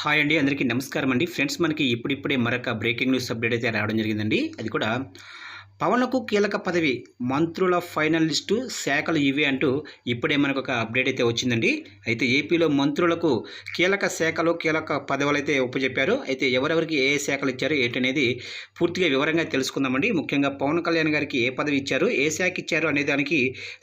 Hi అండి, అందరికీ నమస్కారం అండి. ఫ్రెండ్స్, మనకి ఇప్పుడిప్పుడే మరొక బ్రేకింగ్ న్యూస్ అప్డేట్ అయితే రావడం జరిగిందండి. అది కూడా పవన్కు కీలక పదవి, మంత్రుల ఫైనల్ లిస్టు, శాఖలు ఇవే అంటూ ఇప్పుడే మనకు ఒక అప్డేట్ అయితే వచ్చిందండి. అయితే ఏపీలో మంత్రులకు కీలక శాఖలు, కీలక పదవులు అయితే ఒప్పచెప్పారు. అయితే ఎవరెవరికి ఏ శాఖలు ఇచ్చారు ఏంటనేది పూర్తిగా వివరంగా తెలుసుకుందామండి. ముఖ్యంగా పవన్ కళ్యాణ్ గారికి ఏ పదవి ఇచ్చారు, ఏ శాఖ ఇచ్చారు అనే దానికి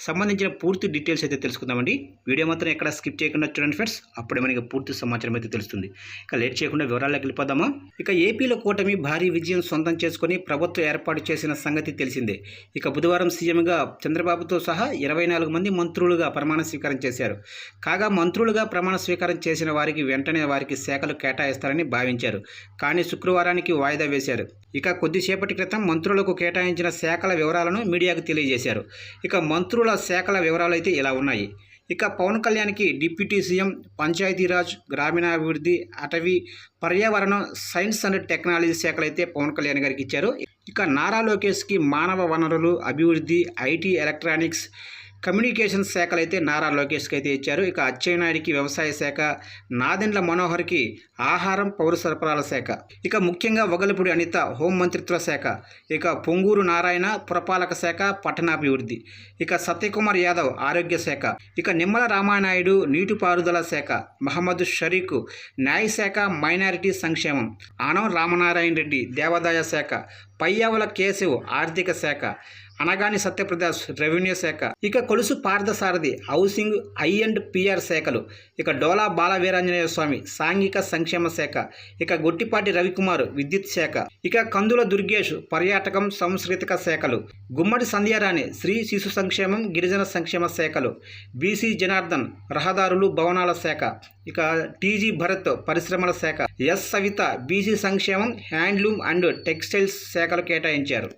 సంబంధించిన పూర్తి డీటెయిల్స్ అయితే తెలుసుకుందామండి. వీడియో మాత్రం ఎక్కడ స్కిప్ చేయకుండా చూడండి ఫ్రెండ్స్, అప్పుడే మనకి పూర్తి సమాచారం అయితే తెలుస్తుంది. ఇక లేట్ చేయకుండా వివరాల్లోకి వెళ్ళిపోదామా. ఇక ఏపీలో కూటమి భారీ విజయం సొంతం చేసుకుని ప్రభుత్వం ఏర్పాటు చేసిన సంగతి తెలిసిందే. ఇక బుధవారం సీఎంగా చంద్రబాబుతో సహా 24 మంది మంత్రులుగా ప్రమాణ స్వీకారం చేశారు. కాగా మంత్రులుగా ప్రమాణ స్వీకారం చేసిన వారికి వెంటనే వారికి శాఖలు కేటాయిస్తారని భావించారు. కానీ శుక్రవారానికి వాయిదా వేశారు. ఇక కొద్దిసేపటి క్రితం మంత్రులకు కేటాయించిన శాఖల వివరాలను మీడియాకు తెలియజేశారు. ఇక మంత్రుల శాఖల వివరాలు అయితే ఇలా ఉన్నాయి. ఇక పవన్ కళ్యాణ్కి డిప్యూటీ సీఎం, పంచాయతీరాజ్, గ్రామీణాభివృద్ధి, అటవీ, పర్యావరణం, సైన్స్ అండ్ టెక్నాలజీ శాఖలు అయితే పవన్ కళ్యాణ్ గారికి ఇచ్చారు. ఇక నారా లోకేష్కి మానవ వనరులు, అభివృద్ధి, ఐటీ, ఎలక్ట్రానిక్స్, కమ్యూనికేషన్ శాఖలు అయితే నారా లోకేష్కి అయితే ఇచ్చారు. ఇక అచ్చెన్నాయుడికి వ్యవసాయ శాఖ, నాదెండ్ల మనోహర్కి ఆహారం, పౌర సరఫరాల శాఖ, ఇక ముఖ్యంగా వగలపూడి అనిత హోంమంత్రిత్వ శాఖ, ఇక పొంగూరు నారాయణ పురపాలక శాఖ, పట్టణాభివృద్ధి, ఇక సత్యకుమార్ యాదవ్ ఆరోగ్య శాఖ, ఇక నిమ్మల రామానాయుడు నీటిపారుదల శాఖ, మహమ్మద్ షరీకు న్యాయశాఖ, మైనారిటీ సంక్షేమం, ఆనం రామనారాయణ రెడ్డి దేవాదాయ శాఖ, పయ్యావుల కేశవ్ ఆర్థిక శాఖ, అనగాని సత్యప్రకాష్ రెవెన్యూ శాఖ, ఇక కొలుసు పార్థసారథి హౌసింగ్, I&PR శాఖలు, ఇక డోలా బాల వీరాంజనేయ స్వామి సాంఘిక సంక్షేమ శాఖ, ఇక గొట్టిపాటి రవికుమార్ విద్యుత్ శాఖ, ఇక కందుల దుర్గేష్ పర్యాటకం సాంస్కృతిక శాఖలు, గుమ్మడి సంధ్యారాణి స్త్రీ శిశు సంక్షేమం గిరిజన సంక్షేమ శాఖలు, బీసీ జనార్దన్ రహదారులు భవనాల శాఖ, ఇక టీజీ భరత్ పరిశ్రమల శాఖ, ఎస్ సవిత బీసీ సంక్షేమం హ్యాండ్లూమ్ అండ్ టెక్స్టైల్స్ శాఖలు కేటాయించారు.